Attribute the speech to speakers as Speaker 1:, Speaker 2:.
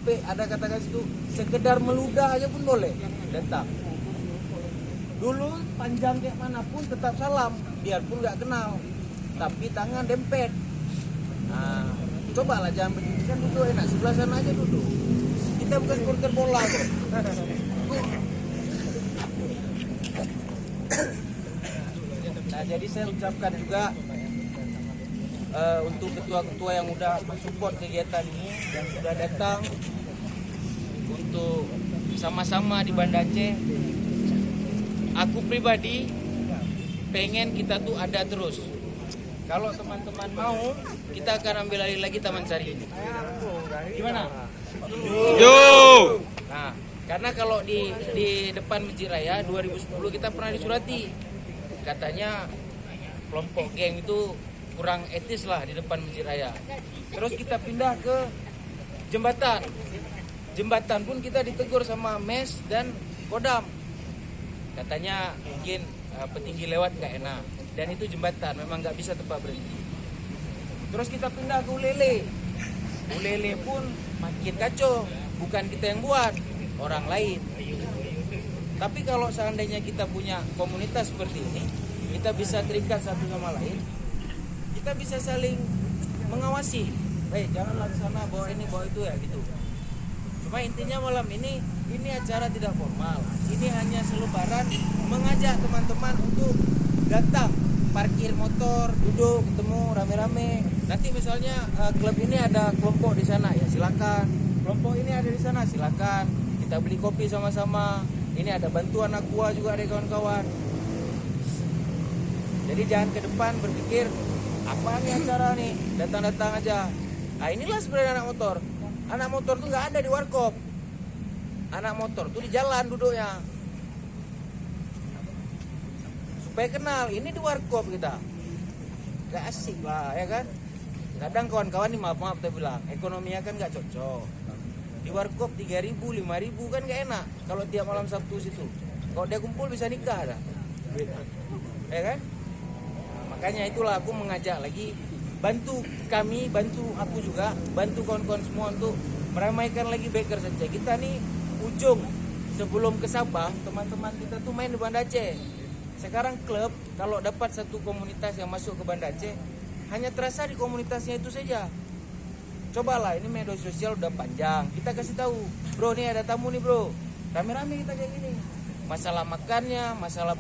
Speaker 1: Ada kata-kata itu sekedar meludah aja pun boleh datang. Dulu panjang kayak manapun tetap salam, biarpun nggak kenal, tapi tangan dempet. Nah, cobalah jangan begini, kan duduk enak sebelah sana aja duduk. Kita bukan supporter bola kok. Nah, jadi saya ucapkan juga untuk ketua-ketua yang udah mensupport kegiatan ini yang sudah datang untuk sama-sama di Banda Aceh. Aku pribadi pengen kita tuh ada terus. Kalau teman-teman mau, kita akan ambil alih lagi Taman Sari ini. Gimana?
Speaker 2: Yo.
Speaker 1: Nah, karena kalau di depan Masjid Raya 2010 kita pernah disurati. Katanya kelompok geng itu kurang etis lah di depan Masjid Raya. Terus kita pindah ke jembatan. Jembatan pun kita ditegur sama MES dan Kodam. Katanya mungkin petinggi lewat gak enak. Dan itu jembatan, memang gak bisa tempat berhenti. Terus kita pindah ke Ulele. Ulele pun makin kacau. Bukan kita yang buat, orang lain. Tapi kalau seandainya kita punya komunitas seperti ini, kita bisa terikat satu sama lain. Kita bisa saling mengawasi. Janganlah ke sana, bawa ini, bawa itu ya gitu. Cuma intinya malam ini acara tidak formal. Ini hanya selebaran mengajak teman-teman untuk datang, parkir motor, duduk, ketemu rame-rame. Nanti misalnya klub ini ada kelompok di sana ya silakan. Kelompok ini ada di sana silakan. Kita beli kopi sama-sama. Ini ada bantuan Aqua juga ada kawan-kawan. Jadi jangan ke depan berpikir apa nih acara nih, datang-datang aja. Nah inilah sebenarnya anak motor. Anak motor tuh nggak ada di warkop. Anak motor tuh di jalan duduknya. Supaya kenal, ini di warkop kita. Gak asik lah ya kan. Kadang kawan-kawan nih maaf saya bilang, ekonominya kan gak cocok. Di warkop 3.000, 5.000 kan gak enak. Kalau tiap malam Sabtu situ. Kalau dia kumpul bisa nikah dah. Ya kan? Nah, makanya itulah aku mengajak lagi, bantu kami, bantu aku juga, bantu kawan-kawan semua untuk meramaikan lagi Bikers Aceh. Kita nih ujung sebelum ke Sabah, teman-teman kita tuh main di Banda Aceh. Sekarang klub kalau dapat satu komunitas yang masuk ke Banda Aceh, hanya terasa di komunitasnya itu saja. Cobalah, ini media sosial udah panjang, kita kasih tahu, bro nih ada tamu nih bro, rame-rame kita kayak gini. Masalah makannya, masalah